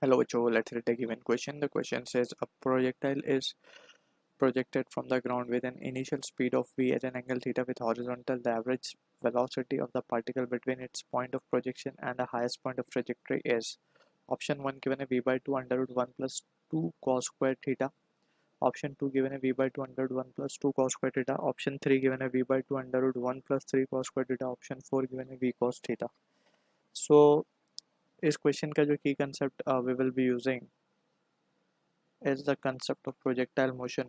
Hello, Joe. Let's read a given question. The question says a projectile is projected from the ground with an initial speed of v at an angle theta with horizontal. The average velocity of the particle between its point of projection and the highest point of trajectory is option 1 given a v by 2 under root 1 plus 2 cos square theta. Option 2 given a v by 2 under root 1 plus 2 cos square theta. Option 3 given a v by 2 under root 1 plus 3 cos square theta. Option 4 given a v cos theta. So इस question का जो की concept we will be using is the concept of projectile motion,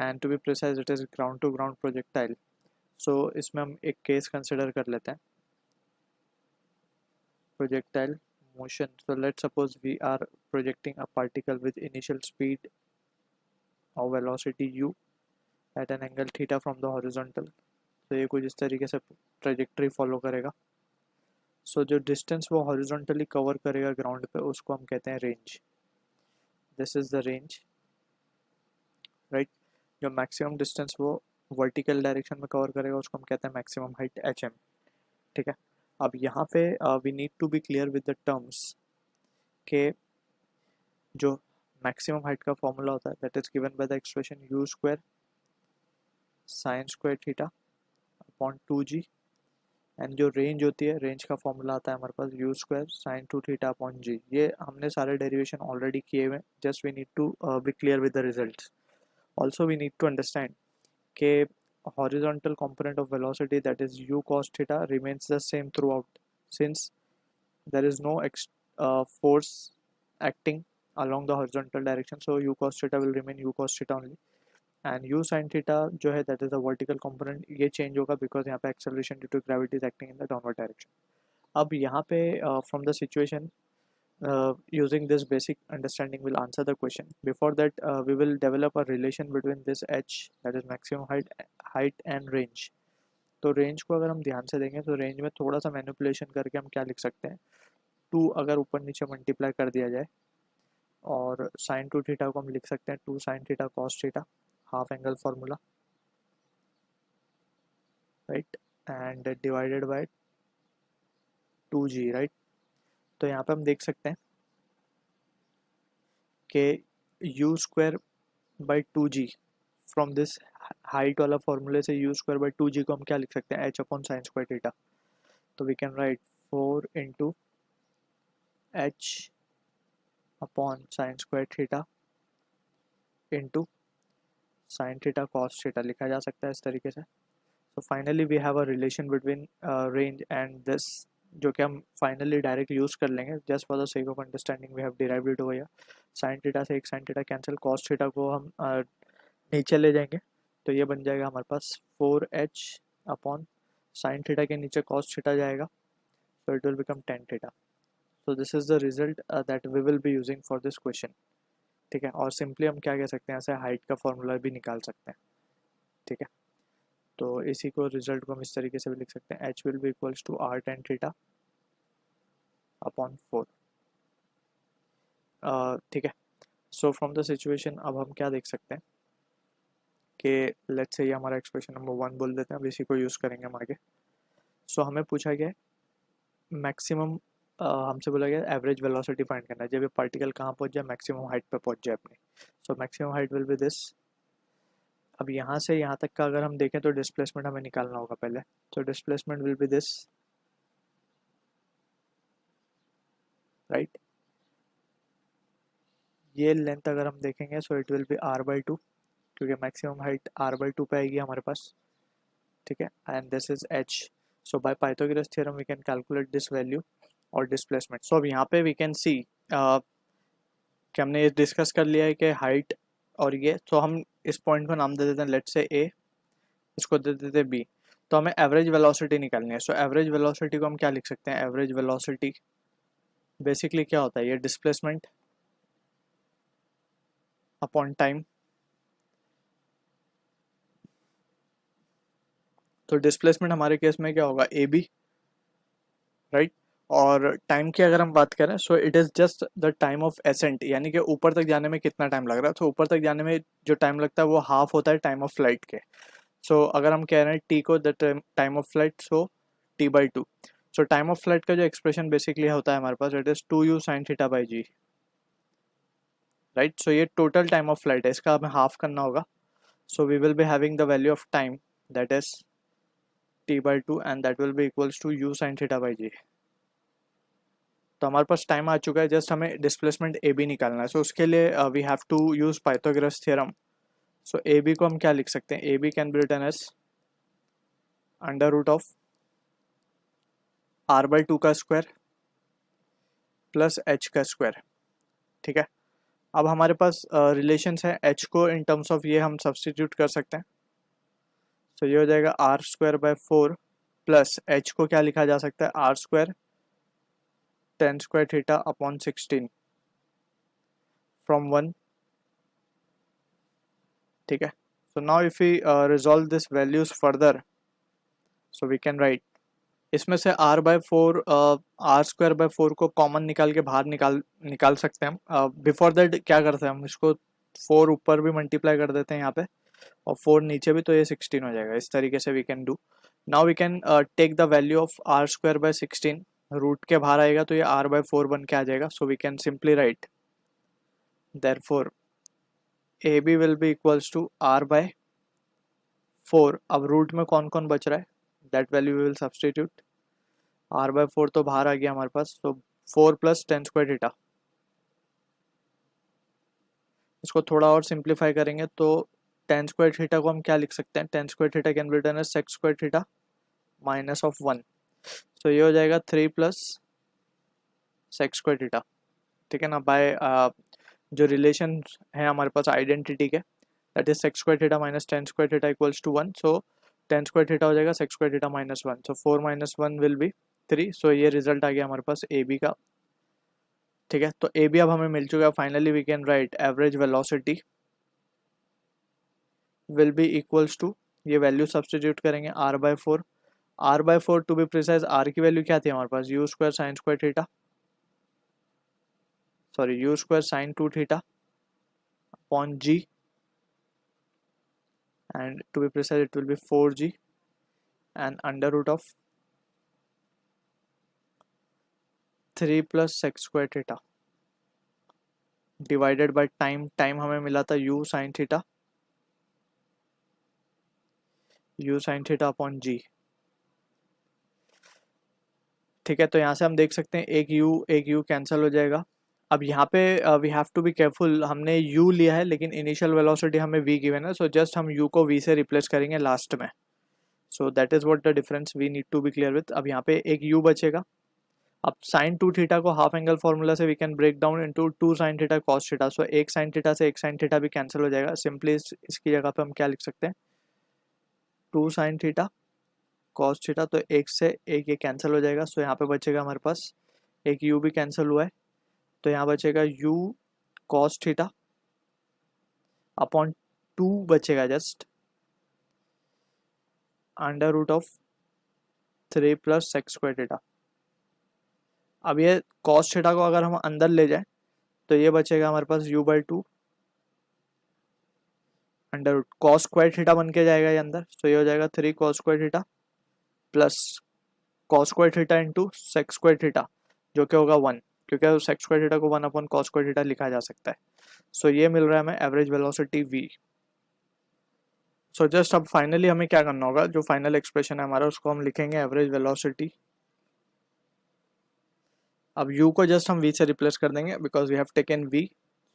and to be precise it is ground to ground projectile. So इसमें हम एक case consider कर लेते हैं, projectile motion. So let's suppose we are projecting a particle with initial speed or velocity u at an angle theta from the horizontal. तो ये कुछ इस तरीके से ट्रेजेक्ट्री फॉलो करेगा. सो जो डिस्टेंस वो हॉरिजॉन्टली कवर करेगा ग्राउंड पे उसको हम कहते हैं range. This is the range, right. जो मैक्सिमम डिस्टेंस वो वर्टिकल डायरेक्शन में कवर करेगा उसको हम कहते हैं मैक्सिमम हाइट एच एम. ठीक है. अब यहाँ पे we need to be clear with the terms के जो मैक्सिमम हाइट का फॉर्मूला होता है that is given by the expression u square sine square theta upon 2g, and जो रेंज होती है रेंज का फॉर्मूला आता है हमारे पास u square sine 2 theta upon g. ये हमने सारे डेरिवेशन ऑलरेडी किए हुए, just we need to be clear with the results. Also we need to understand के horizontal component of velocity that is u cos theta remains the same throughout since there is no force acting along the horizontal direction, so u cos theta will remain u cos theta only. And u sin theta जो है that is the vertical component, ये change होगा because यहाँ पे acceleration due to gravity is acting in the downward direction. अब यहाँ पे from the situation using this basic understanding will answer the question. Before that we will develop a relation between this h that is maximum height and range. तो range को अगर हम ध्यान से देंगे तो रेंज में थोड़ा सा मैनिपुलेशन करके हम क्या लिख सकते हैं, 2 अगर ऊपर नीचे मल्टीप्लाई कर दिया जाए और साइन 2 थीटा को हम लिख सकते हैं 2 sign theta cos theta, half angle formula, right, and divided by 2g, right. तो यहाँ पे हम देख सकते हैं कि you square by 2g from this height वाला फॉर्मूले से यू स्क्वायर बाई 2g को हम क्या लिख सकते हैं, h upon sine square theta. तो we can write 4 into h upon sine square theta into sine theta cos theta लिखा जा सकता है इस तरीके से. So finally we have a relation between range and this, जो कि हम फाइनली डायरेक्ट यूज़ कर लेंगे just for the sake of understanding. We have derived it over here. Sine theta से एक sine theta cancel, cos theta को हम नीचे ले जाएंगे तो ये बन जाएगा हमारे पास 4h अपॉन साइन थीटा के नीचे कॉस थीटा जाएगा, so it will become tan theta. So this is the result that we will be using for this question. ठीक है. और सिंपली हम क्या कह सकते हैं, ऐसे हाइट का फॉर्मूला भी निकाल सकते हैं. ठीक है. तो इसी को रिजल्ट को हम इस तरीके से भी लिख सकते हैं, H will be equals to R tan theta upon 4. ठीक है. सो फ्रॉम द सिचुएशन अब हम क्या देख सकते हैं कि लेट्स से ये हमारा एक्सप्रेशन नंबर 1 बोल देते हैं, अब इसी को यूज़ करेंगे हम आगे. सो हमें पूछा गया मैक्सिमम, हमसे बोला गया एवरेज वेलोसिटी फाइंड करना है जब ये पार्टिकल कहाँ पहुँच जाए, मैक्सिमम हाइट पे पहुँच जाए अपनी. So maximum height will be this. अब यहाँ से यहाँ तक का अगर हम देखें तो डिस्प्लेसमेंट हमें निकालना होगा पहले. तो displacement will be this, right. ये लेंथ अगर हम देखेंगे सो इट विल बी r/2 क्योंकि मैक्सिमम हाइट r/2 पे आएगी हमारे पास. ठीक है. And this is h. So by Pythagoras theorem we can calculate this value और डिस्प्लेसमेंट. सो अब यहाँ पे वी कैन सी कि हमने ये डिस्कस कर लिया है कि हाइट और ये, तो हम इस पॉइंट को नाम दे देते हैं लेट्स से a, इसको दे देते हैं b. तो हमें एवरेज वेलोसिटी निकालनी है. सो एवरेज वेलोसिटी को हम क्या लिख सकते हैं, एवरेज वेलोसिटी बेसिकली क्या होता है, ये डिस्प्लेसमेंट अपॉन टाइम. तो डिस्प्लेसमेंट हमारे केस में क्या होगा, ए बी, राइट. और टाइम की अगर हम बात करें so it is just the time of accent, यानी कि ऊपर तक जाने में कितना टाइम लग रहा है. तो ऊपर तक जाने में जो टाइम लगता है वो हाफ होता है टाइम ऑफ फ्लाइट के. सो अगर हम कह रहे हैं टी को the time of flight, so t/2. So time of flight का जो एक्सप्रेशन बेसिकली होता है हमारे पास, it is 2u sin theta by g, right. So ये टोटल टाइम ऑफ फ्लाइट है, इसका हमें हाफ करना होगा. So we will be having the value of time that is t/2 and that will be equals to u sin theta by g. तो हमारे पास time आ चुका है, जस्ट हमें डिस्प्लेसमेंट ए बी निकालना है. सो उसके लिए we have to use Pythagoras theorem. So A B को हम क्या लिख सकते हैं, A B can be written as under root of r/2 का स्क्वायर प्लस h का स्क्वायर. ठीक है. अब हमारे पास रिलेशंस है, h को इन टर्म्स ऑफ ये हम सब्सटीट्यूट कर सकते हैं. तो ये हो जाएगा r²/4 प्लस h को क्या लिखा जा सकता है, r² tan² theta upon 16 from 1. ठीक है. So now if we resolve this values further, so we can write, इसमें से r/4 को कॉमन निकाल के बाहर निकाल सकते हैं हम. बिफोर दैट क्या करते हैं हम, इसको 4 ऊपर भी मल्टीप्लाई कर देते हैं यहाँ पे और 4 नीचे भी, तो ये 16 हो जाएगा. इस तरीके से we can do. Now we can take the value of r²/16, root के बाहर आएगा तो ये r/4 बन के आ जाएगा. So we can simply write therefore AB will be equals to r/4. अब रूट में कौन कौन बच रहा है, that value we will substitute. r/4 तो बाहर आ गया हमारे पास, तो 4 प्लस tan² थीटा. इसको थोड़ा और सिंप्लीफाई करेंगे तो tan² थीटा को हम क्या लिख सकते हैं, tan² theta can be written as sec² theta minus of 1. तो ये हो जाएगा 3 प्लस sec² थीटा. ठीक है ना. बाय जो रिलेशन है हमारे पास आइडेंटिटी के, that is sec² theta minus tan² theta equals to 1. So tan² theta हो जाएगा sec² theta minus 1. So 4 minus 1 will be 3. So ये रिजल्ट आ गया हमारे पास ए बी का. ठीक है. तो ए बी अब हमें मिल चुका है. Finally we can write average velocity will be equals to, ये वैल्यू सब्सटीट्यूट करेंगे, r/4 to be precise. r की वैल्यू क्या थी हमारे पास, u² sin² theta, sorry u² sin 2 theta upon g, and to be precise it will be 4g and under root of 3 plus sec² theta divided by time हमें मिला था u sin theta upon g. ठीक है. तो यहाँ से हम देख सकते हैं एक u कैंसिल हो जाएगा. अब यहाँ पे we have to be careful, हमने u लिया है लेकिन इनिशियल वेलोसिटी हमें v गिवन है. सो जस्ट हम u को v से रिप्लेस करेंगे लास्ट में. So that is what the difference we need to be clear with. अब यहाँ पे एक u बचेगा. अब sin 2 थीटा को हाफ एंगल फॉर्मूला से we can break down into 2 sin theta cos theta. So एक sin थीटा से एक sin थीटा भी कैंसिल हो जाएगा. सिंपली इसकी जगह पे हम क्या लिख सकते हैं, 2 sin थीटा cos थीटा. तो एक से एक ये कैंसिल हो जाएगा. सो यहाँ पे बचेगा हमारे पास, एक u भी कैंसिल हुआ है, तो यहाँ बचेगा u cos थीटा अपॉन 2 बचेगा just under root of 3 plus sec² theta. अब ये cos थीटा को अगर हम अंदर ले जाए तो ये बचेगा हमारे पास u/2 under root cos² theta बन के जाएगा ये अंदर. तो ये हो जाएगा 3 cos² theta plus cos² theta into sec² theta, जो कि होगा 1, क्योंकि sec² थीटा को 1 अपॉन cos² थीटा लिखा जा सकता है. सो ये मिल रहा है हमें average velocity v. So just अब फाइनली हमें क्या करना होगा, जो फाइनल एक्सप्रेशन है हमारा उसको हम लिखेंगे एवरेज वेलोसिटी. अब u को जस्ट हम v से रिप्लेस कर देंगे because we have taken v.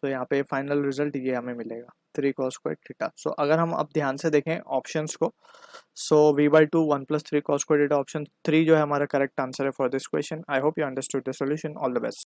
तो यहाँ पे फाइनल रिजल्ट ये हमें मिलेगा 3 cos² थीटा. सो अगर हम अब ध्यान से देखें ऑप्शंस को, सो v/2 1 plus 3 cos² theta, option 3 जो है हमारा करेक्ट आंसर है for this question. I hope you understood the solution. All the best.